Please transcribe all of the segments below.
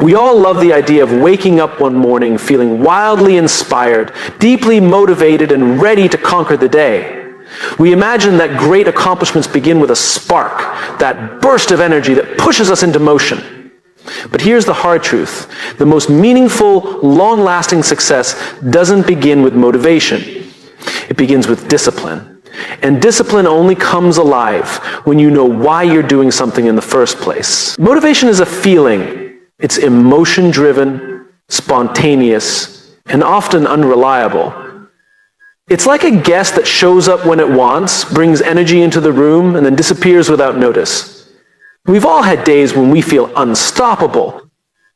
We all love the idea of waking up one morning feeling wildly inspired, deeply motivated, and ready to conquer the day. We imagine that great accomplishments begin with a spark, that burst of energy that pushes us into motion. But here's the hard truth. The most meaningful, long-lasting success doesn't begin with motivation. It begins with discipline. And discipline only comes alive when you know why you're doing something in the first place. Motivation is a feeling. It's emotion-driven, spontaneous, and often unreliable. It's like a guest that shows up when it wants, brings energy into the room, and then disappears without notice. We've all had days when we feel unstoppable.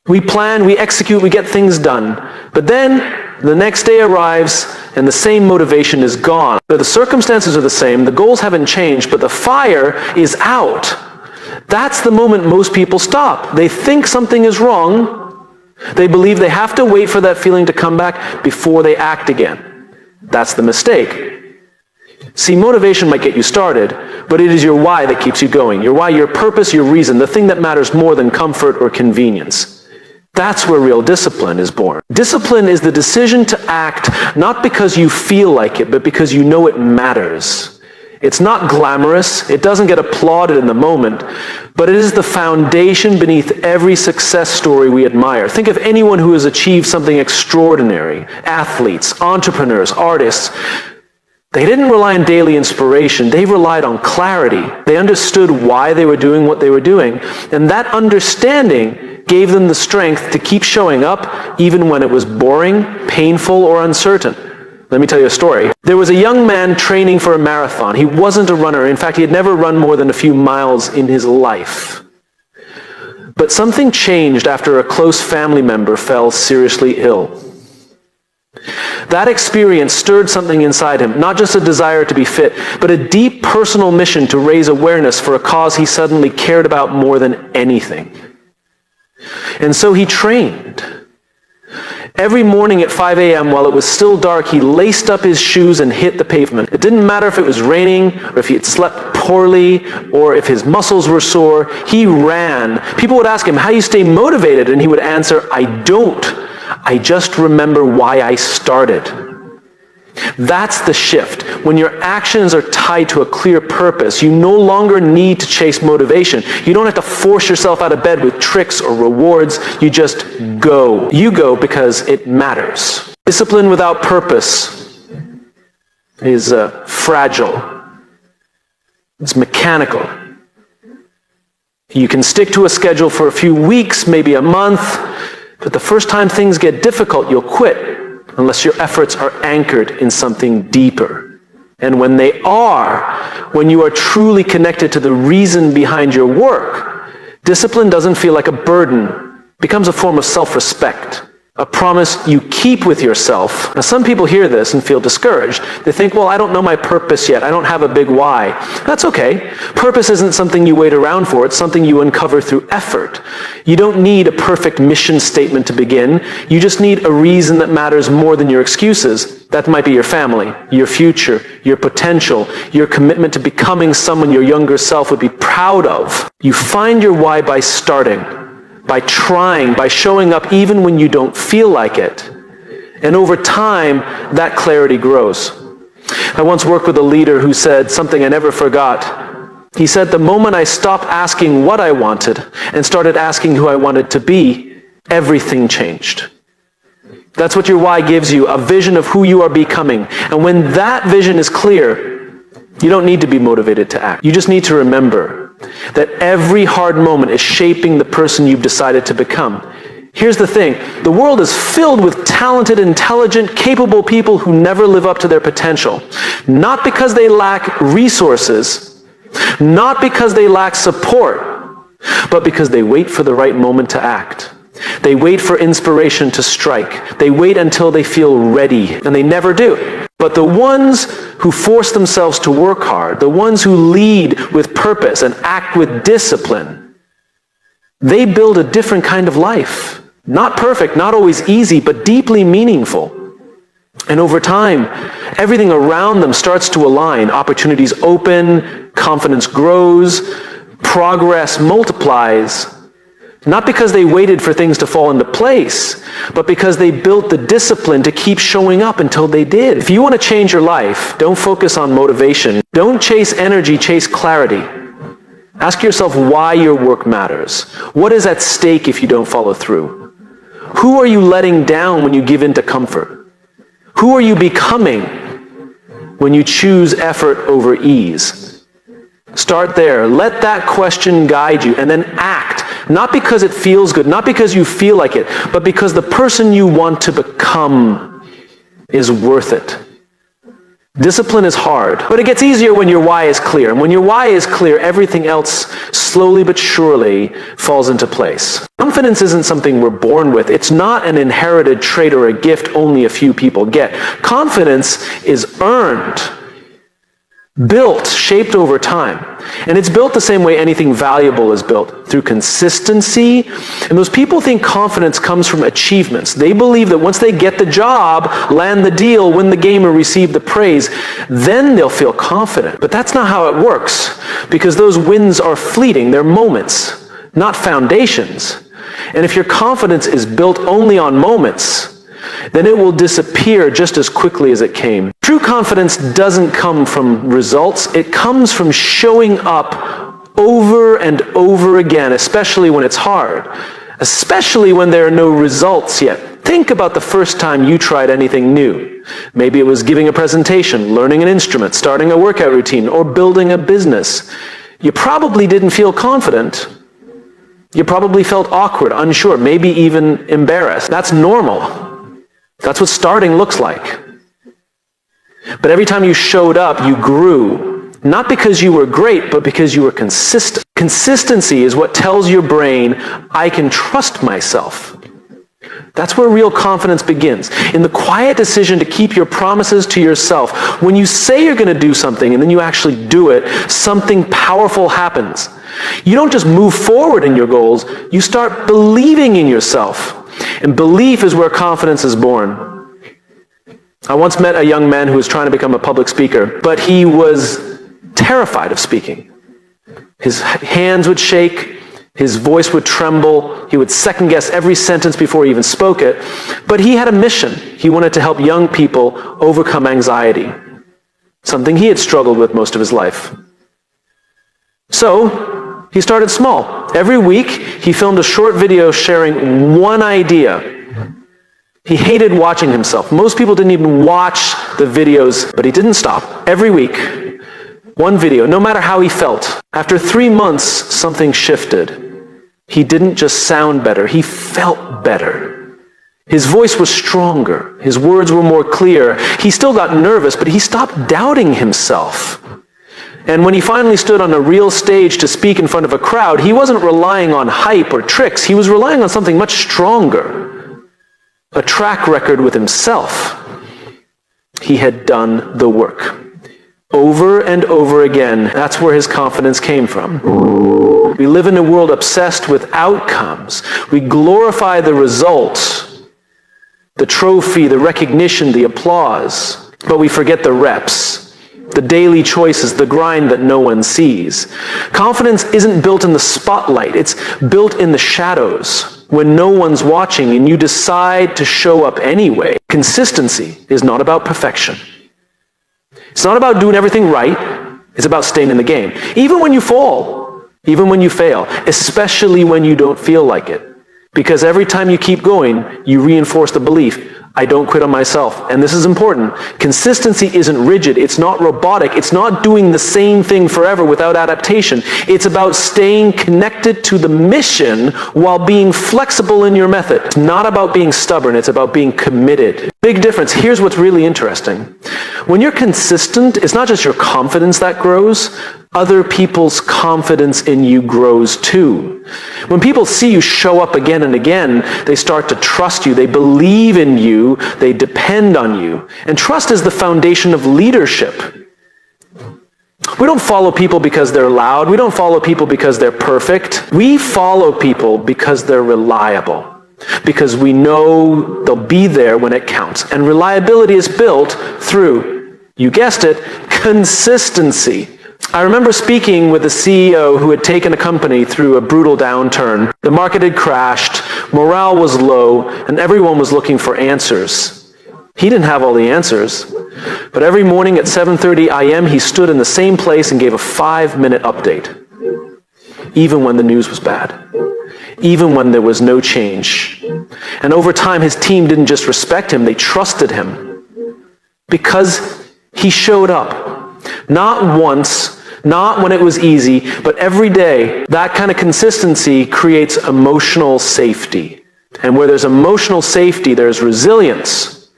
We plan, we execute, we get things done. But then the next day arrives, and the same motivation is gone. The circumstances are the same, the goals haven't changed, but the fire is out. That's the moment most people stop. They think something is wrong. They believe they have to wait for that feeling to come back before they act again. That's the mistake. See, motivation might get you started, but it is your why that keeps you going. Your why, your purpose, your reason, the thing that matters more than comfort or convenience. That's where real discipline is born. Discipline is the decision to act not because you feel like it, but because you know it matters. It's not glamorous, it doesn't get applauded in the moment, but it is the foundation beneath every success story we admire. Think of anyone who has achieved something extraordinary. Athletes, entrepreneurs, artists. They didn't rely on daily inspiration, they relied on clarity. They understood why they were doing what they were doing, and that understanding gave them the strength to keep showing up even when it was boring, painful, or uncertain. Let me tell you a story. There was a young man training for a marathon. He wasn't a runner. In fact, he had never run more than a few miles in his life. But something changed after a close family member fell seriously ill. That experience stirred something inside him, not just a desire to be fit, but a deep personal mission to raise awareness for a cause he suddenly cared about more than anything. And so he trained. Every morning at 5 a.m. while it was still dark, he laced up his shoes and hit the pavement. It didn't matter if it was raining, or if he had slept poorly, or if his muscles were sore. He ran. People would ask him, how do you stay motivated? And he would answer, I don't. I just remember why I started. That's the shift. When your actions are tied to a clear purpose, you no longer need to chase motivation. You don't have to force yourself out of bed with tricks or rewards. You just go. You go because it matters. Discipline without purpose is fragile. It's mechanical. You can stick to a schedule for a few weeks, maybe a month, but the first time things get difficult, you'll quit. Unless your efforts are anchored in something deeper. And when they are, when you are truly connected to the reason behind your work, discipline doesn't feel like a burden. It becomes a form of self-respect, a promise you keep with yourself. Now, some people hear this and feel discouraged. They think, well, I don't know my purpose yet. I don't have a big why. That's okay. Purpose isn't something you wait around for. It's something you uncover through effort. You don't need a perfect mission statement to begin. You just need a reason that matters more than your excuses. That might be your family, your future, your potential, your commitment to becoming someone your younger self would be proud of. You find your why by starting, by trying, by showing up even when you don't feel like it. And over time, that clarity grows. I once worked with a leader who said something I never forgot. He said, the moment I stopped asking what I wanted and started asking who I wanted to be, everything changed. That's what your why gives you, a vision of who you are becoming. And when that vision is clear, you don't need to be motivated to act. You just need to remember that every hard moment is shaping the person you've decided to become. Here's the thing. The world is filled with talented, intelligent, capable people who never live up to their potential. Not because they lack resources, not because they lack support, but because they wait for the right moment to act. They wait for inspiration to strike. They wait until they feel ready, and they never do. But the ones who force themselves to work hard, the ones who lead with purpose and act with discipline, they build a different kind of life. Not perfect, not always easy, but deeply meaningful. And over time, everything around them starts to align. Opportunities open, confidence grows, progress multiplies, Not because they waited for things to fall into place, but because they built the discipline to keep showing up until they did. If you want to change your life, don't focus on motivation. Don't chase energy, chase clarity. Ask yourself why your work matters. What is at stake if you don't follow through? Who are you letting down when you give in to comfort? Who are you becoming when you choose effort over ease? Start there. Let that question guide you, and then act. Not because it feels good, not because you feel like it, but because the person you want to become is worth it. Discipline is hard, but it gets easier when your why is clear. And when your why is clear, everything else slowly but surely falls into place. Confidence isn't something we're born with. It's not an inherited trait or a gift only a few people get. Confidence is earned, built, shaped over time. And it's built the same way anything valuable is built, through consistency. And those people think confidence comes from achievements. They believe that once they get the job, land the deal, win the game, or receive the praise, then they'll feel confident. But that's not how it works, because those wins are fleeting. They're moments, not foundations. And if your confidence is built only on moments, then it will disappear just as quickly as it came. True confidence doesn't come from results. It comes from showing up over and over again, especially when it's hard, especially when there are no results yet. Think about the first time you tried anything new. Maybe it was giving a presentation, learning an instrument, starting a workout routine, or building a business. You probably didn't feel confident. You probably felt awkward, unsure, maybe even embarrassed. That's normal. That's what starting looks like. But every time you showed up, you grew. Not because you were great, but because you were consistent. Consistency is what tells your brain, I can trust myself. That's where real confidence begins. In the quiet decision to keep your promises to yourself. When you say you're going to do something and then you actually do it, something powerful happens. You don't just move forward in your goals, you start believing in yourself. And belief is where confidence is born. I once met a young man who was trying to become a public speaker, but he was terrified of speaking. His hands would shake, his voice would tremble, he would second guess every sentence before he even spoke it. But he had a mission. He wanted to help young people overcome anxiety, something he had struggled with most of his life. So, he started small. Every week, he filmed a short video sharing one idea. He hated watching himself. Most people didn't even watch the videos, but he didn't stop. Every week, one video, no matter how he felt. After 3 months, something shifted. He didn't just sound better, he felt better. His voice was stronger. His words were more clear. He still got nervous, but he stopped doubting himself. And when he finally stood on a real stage to speak in front of a crowd, he wasn't relying on hype or tricks. He was relying on something much stronger. A track record with himself. He had done the work. Over and over again, that's where his confidence came from. We live in a world obsessed with outcomes. We glorify the results, the trophy, the recognition, the applause, but we forget the reps. The daily choices, the grind that no one sees. Confidence isn't built in the spotlight, it's built in the shadows. When no one's watching and you decide to show up anyway. Consistency is not about perfection. It's not about doing everything right, it's about staying in the game. Even when you fall, even when you fail, especially when you don't feel like it. Because every time you keep going, you reinforce the belief, I don't quit on myself. And this is important. Consistency isn't rigid. It's not robotic. It's not doing the same thing forever without adaptation. It's about staying connected to the mission while being flexible in your method. It's not about being stubborn. It's about being committed. Big difference. Here's what's really interesting. When you're consistent, it's not just your confidence that grows. Other people's confidence in you grows too. When people see you show up again and again, they start to trust you. They believe in you. They depend on you. And trust is the foundation of leadership. We don't follow people because they're loud. We don't follow people because they're perfect. We follow people because they're reliable. Because we know they'll be there when it counts. And reliability is built through, you guessed it, consistency. I remember speaking with a CEO who had taken a company through a brutal downturn. The market had crashed, morale was low, and everyone was looking for answers. He didn't have all the answers, but every morning at 7:30 a.m. he stood in the same place and gave a 5-minute update, even when the news was bad, even when there was no change. And over time, his team didn't just respect him, they trusted him because he showed up. Not once, not when it was easy, but every day. That kind of consistency creates emotional safety. And where there's emotional safety, there's resilience.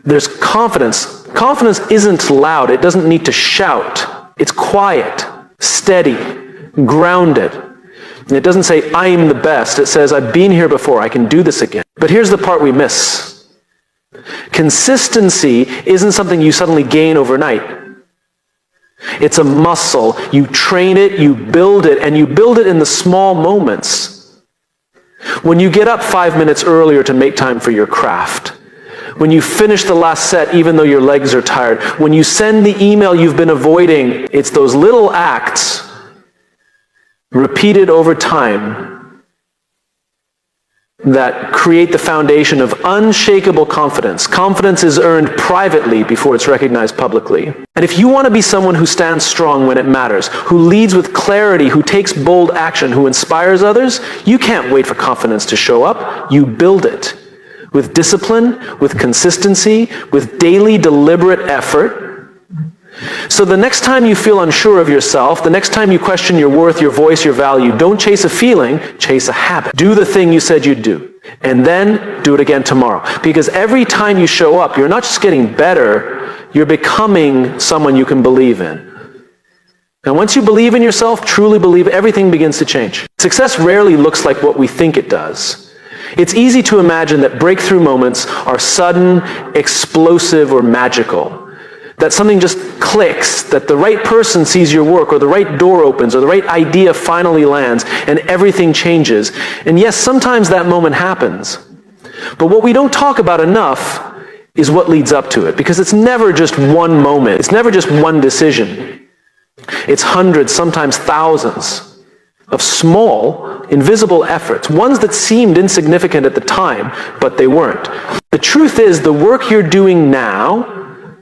There's confidence. Confidence isn't loud. It doesn't need to shout. It's quiet, steady, grounded. And it doesn't say, I am the best. It says, I've been here before. I can do this again. But here's the part we miss. Consistency isn't something you suddenly gain overnight. It's a muscle. You train it, you build it, and you build it in the small moments. When you get up 5 minutes earlier to make time for your craft. When you finish the last set even though your legs are tired. When you send the email you've been avoiding. It's those little acts repeated over time that create the foundation of unshakable confidence. Confidence is earned privately before it's recognized publicly. And if you want to be someone who stands strong when it matters, who leads with clarity, who takes bold action, who inspires others, you can't wait for confidence to show up. You build it with discipline, with consistency, with daily deliberate effort. So the next time you feel unsure of yourself, the next time you question your worth, your voice, your value, don't chase a feeling, chase a habit. Do the thing you said you'd do, and then do it again tomorrow. Because every time you show up, you're not just getting better, you're becoming someone you can believe in. And once you believe in yourself, truly believe, everything begins to change. Success rarely looks like what we think it does. It's easy to imagine that breakthrough moments are sudden, explosive, or magical. That something just clicks, that the right person sees your work, or the right door opens, or the right idea finally lands, and everything changes. And yes, sometimes that moment happens. But what we don't talk about enough is what leads up to it, because it's never just one moment. It's never just one decision. It's hundreds, sometimes thousands of small, invisible efforts, ones that seemed insignificant at the time, but they weren't. The truth is, the work you're doing now,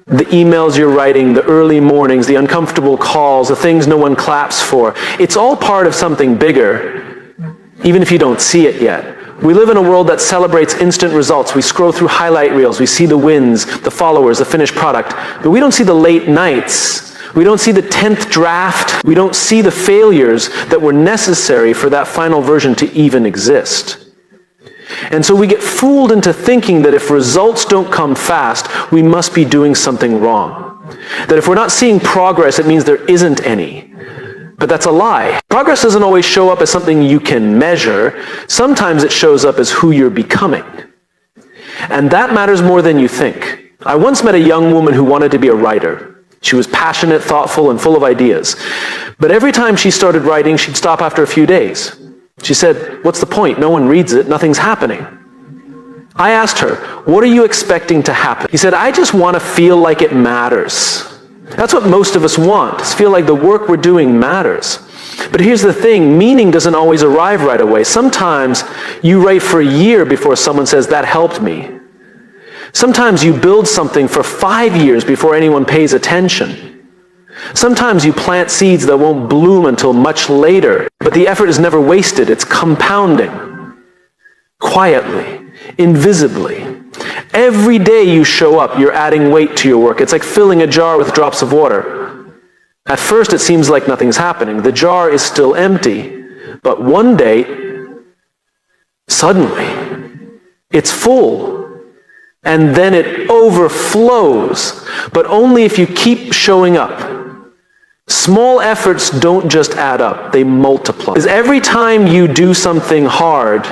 the emails you're writing, the early mornings, the uncomfortable calls, the things no one claps for, it's all part of something bigger, even if you don't see it yet. We live in a world that celebrates instant results. We scroll through highlight reels, we see the wins, the followers, the finished product, but we don't see the late nights. We don't see the 10th draft. We don't see the failures that were necessary for that final version to even exist. And so we get fooled into thinking that if results don't come fast, we must be doing something wrong. That if we're not seeing progress, it means there isn't any. But that's a lie. Progress doesn't always show up as something you can measure. Sometimes it shows up as who you're becoming. And that matters more than you think. I once met a young woman who wanted to be a writer. She was passionate, thoughtful, and full of ideas. But every time she started writing, she'd stop after a few days. She said, what's the point? No one reads it. Nothing's happening. I asked her, what are you expecting to happen? He said, I just want to feel like it matters. That's what most of us want, is feel like the work we're doing matters. But here's the thing, meaning doesn't always arrive right away. Sometimes you write for a year before someone says, that helped me. Sometimes you build something for 5 years before anyone pays attention. Sometimes you plant seeds that won't bloom until much later, but the effort is never wasted. It's compounding. Quietly, invisibly. Every day you show up, you're adding weight to your work. It's like filling a jar with drops of water. At first it seems like nothing's happening. The jar is still empty. But one day, suddenly, it's full. And then it overflows. But only if you keep showing up. Small efforts don't just add up, they multiply. Because every time you do something hard,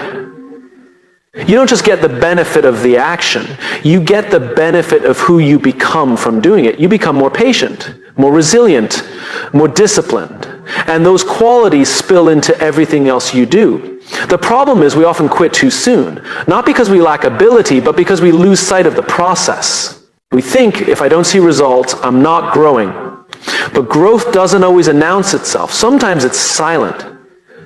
you don't just get the benefit of the action, you get the benefit of who you become from doing it. You become more patient, more resilient, more disciplined. And those qualities spill into everything else you do. The problem is we often quit too soon, not because we lack ability, but because we lose sight of the process. We think, if I don't see results, I'm not growing. But growth doesn't always announce itself. Sometimes it's silent.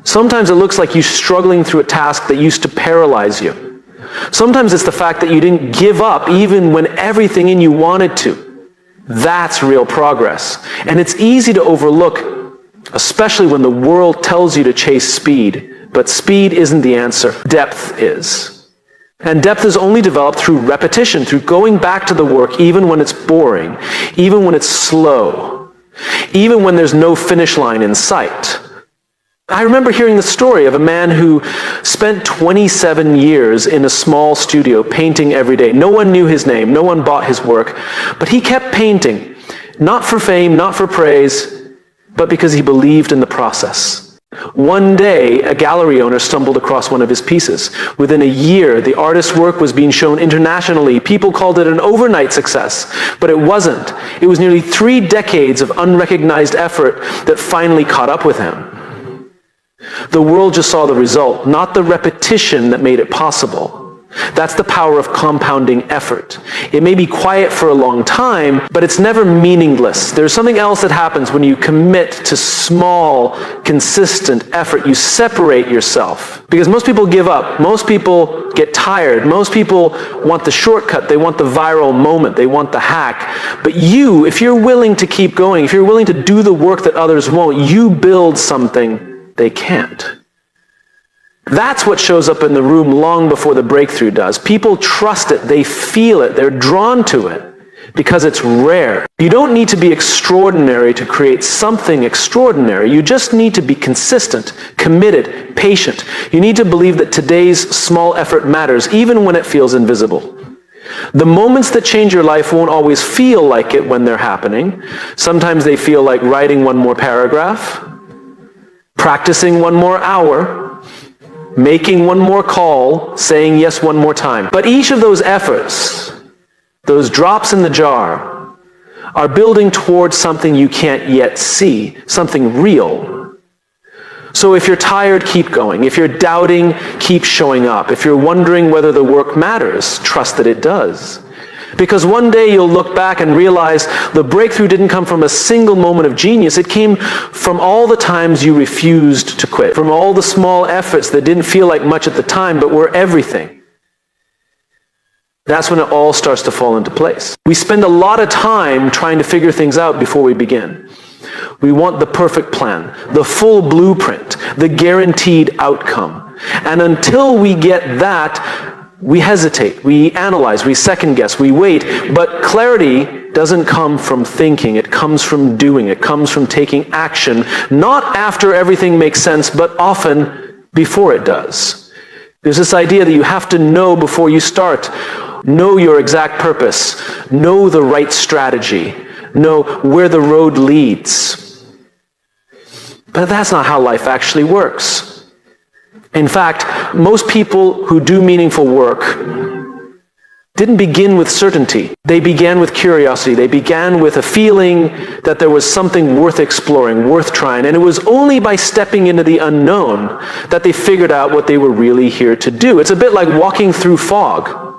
Sometimes it looks like you struggling through a task that used to paralyze you. Sometimes it's the fact that you didn't give up even when everything in you wanted to. That's real progress. And it's easy to overlook, especially when the world tells you to chase speed. But speed isn't the answer. Depth is. And depth is only developed through repetition, through going back to the work even when it's boring, even when it's slow, even when there's no finish line in sight. I remember hearing the story of a man who spent 27 years in a small studio painting every day. No one knew his name, no one bought his work, but he kept painting, not for fame, not for praise, but because he believed in the process. One day, a gallery owner stumbled across one of his pieces. Within a year, the artist's work was being shown internationally. People called it an overnight success, but it wasn't. It was nearly 3 decades of unrecognized effort that finally caught up with him. The world just saw the result, not the repetition that made it possible. That's the power of compounding effort. It may be quiet for a long time, but it's never meaningless. There's something else that happens when you commit to small, consistent effort. You separate yourself. Because most people give up. Most people get tired. Most people want the shortcut. They want the viral moment. They want the hack. But you, if you're willing to keep going, if you're willing to do the work that others won't, you build something they can't. That's what shows up in the room long before the breakthrough does. People trust it, they feel it, they're drawn to it because it's rare. You don't need to be extraordinary to create something extraordinary. You just need to be consistent, committed, patient. You need to believe that today's small effort matters, even when it feels invisible. The moments that change your life won't always feel like it when they're happening. Sometimes they feel like writing one more paragraph, practicing one more hour, making one more call, saying yes one more time. But each of those efforts, those drops in the jar, are building towards something you can't yet see, something real. So if you're tired, keep going. If you're doubting, keep showing up. If you're wondering whether the work matters, trust that it does. Because one day you'll look back and realize the breakthrough didn't come from a single moment of genius. It came from all the times you refused to quit, from all the small efforts that didn't feel like much at the time, but were everything. That's when it all starts to fall into place. We spend a lot of time trying to figure things out before we begin. We want the perfect plan, the full blueprint, the guaranteed outcome. And until we get that, we hesitate, we analyze, we second guess, we wait. But clarity doesn't come from thinking, it comes from doing, it comes from taking action, not after everything makes sense, but often before it does. There's this idea that you have to know before you start. Know your exact purpose, know the right strategy, know where the road leads. But that's not how life actually works. In fact, most people who do meaningful work didn't begin with certainty. They began with curiosity. They began with a feeling that there was something worth exploring, worth trying. And it was only by stepping into the unknown that they figured out what they were really here to do. It's a bit like walking through fog.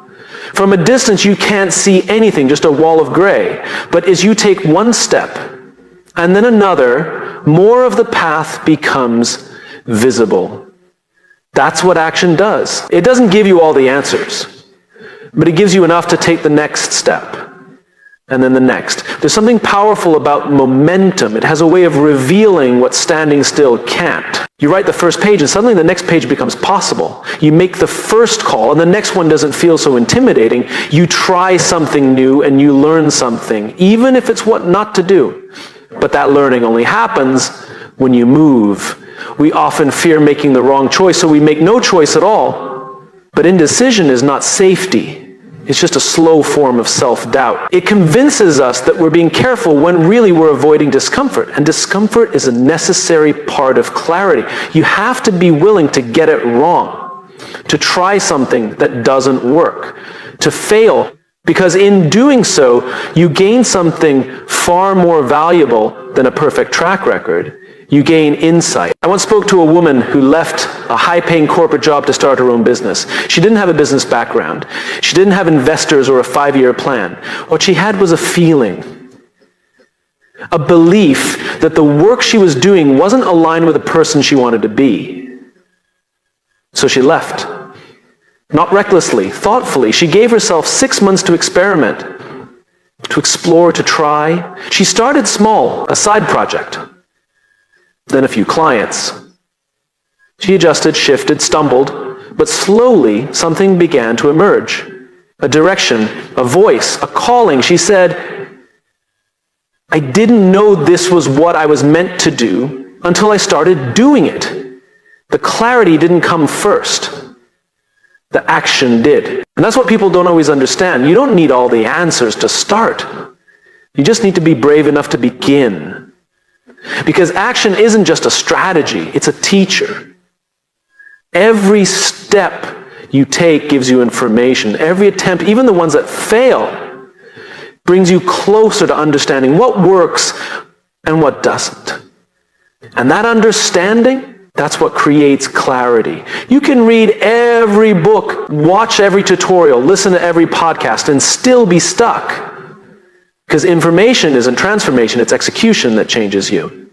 From a distance, you can't see anything, just a wall of gray. But as you take one step and then another, more of the path becomes visible. That's what action does. It doesn't give you all the answers, but it gives you enough to take the next step, and then the next. There's something powerful about momentum. It has a way of revealing what standing still can't. You write the first page, and suddenly the next page becomes possible. You make the first call, and the next one doesn't feel so intimidating. You try something new, and you learn something, even if it's what not to do. But that learning only happens when you move. We often fear making the wrong choice, so we make no choice at all. But indecision is not safety. It's just a slow form of self-doubt. It convinces us that we're being careful when really we're avoiding discomfort. And discomfort is a necessary part of clarity. You have to be willing to get it wrong, to try something that doesn't work, to fail. Because in doing so, you gain something far more valuable than a perfect track record. You gain insight. I once spoke to a woman who left a high-paying corporate job to start her own business. She didn't have a business background. She didn't have investors or a 5-year plan. What she had was a feeling. a belief that the work she was doing wasn't aligned with the person she wanted to be. So she left. Not recklessly, thoughtfully. She gave herself 6 months to experiment, to explore, to try. She started small, a side project, then a few clients. She adjusted, shifted, stumbled, but slowly something began to emerge. A direction, a voice, a calling. She said, I didn't know this was what I was meant to do until I started doing it. The clarity didn't come first. The action did. And that's what people don't always understand. You don't need all the answers to start. You just need to be brave enough to begin. Because action isn't just a strategy, it's a teacher. Every step you take gives you information. Every attempt, even the ones that fail, brings you closer to understanding what works and what doesn't. And that understanding, that's what creates clarity. You can read every book, watch every tutorial, listen to every podcast, and still be stuck. Because information isn't transformation, it's execution that changes you.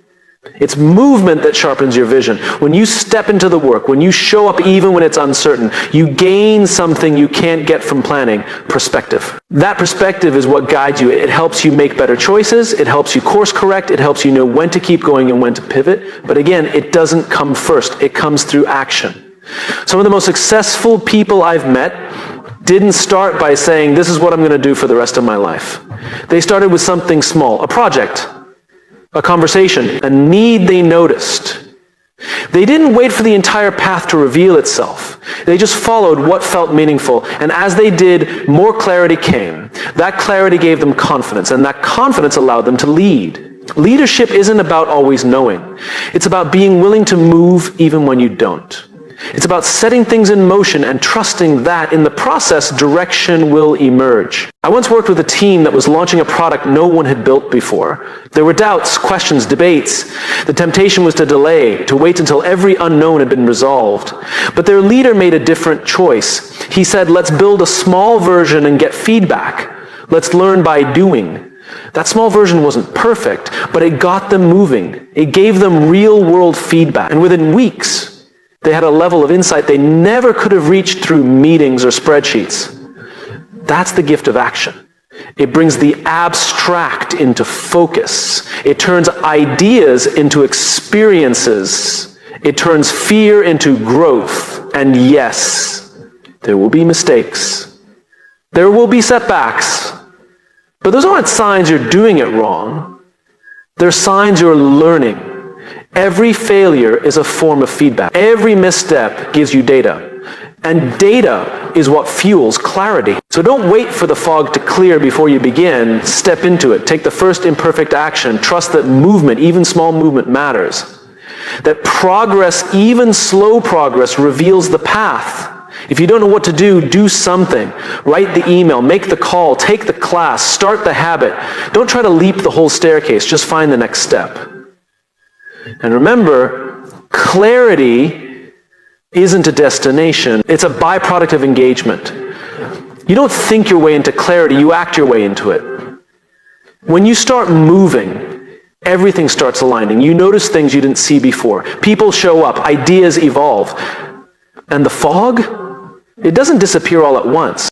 It's movement that sharpens your vision. When you step into the work, when you show up even when it's uncertain, you gain something you can't get from planning: perspective. That perspective is what guides you. It helps you make better choices. It helps you course correct. It helps you know when to keep going and when to pivot. But again, it doesn't come first. It comes through action. Some of the most successful people I've met didn't start by saying, this is what I'm going to do for the rest of my life. They started with something small, a project, a conversation, a need they noticed. They didn't wait for the entire path to reveal itself. They just followed what felt meaningful. And as they did, more clarity came. That clarity gave them confidence, and that confidence allowed them to lead. Leadership isn't about always knowing. It's about being willing to move even when you don't. It's about setting things in motion and trusting that in the process, direction will emerge. I once worked with a team that was launching a product no one had built before. There were doubts, questions, debates. The temptation was to delay, to wait until every unknown had been resolved. But their leader made a different choice. He said, let's build a small version and get feedback. Let's learn by doing. That small version wasn't perfect, but it got them moving. It gave them real-world feedback. And within weeks, they had a level of insight they never could have reached through meetings or spreadsheets. That's the gift of action. It brings the abstract into focus. It turns ideas into experiences. It turns fear into growth. And yes, there will be mistakes. There will be setbacks. But those aren't signs you're doing it wrong. They're signs you're learning. Every failure is a form of feedback. Every misstep gives you data. And data is what fuels clarity. So don't wait for the fog to clear before you begin. Step into it. Take the first imperfect action. Trust that movement, even small movement, matters. That progress, even slow progress, reveals the path. If you don't know what to do, do something. Write the email, make the call, take the class, start the habit. Don't try to leap the whole staircase. Just find the next step. And remember, clarity isn't a destination. It's a byproduct of engagement. You don't think your way into clarity, you act your way into it. When you start moving, everything starts aligning. You notice things you didn't see before. People show up, ideas evolve. And the fog, it doesn't disappear all at once.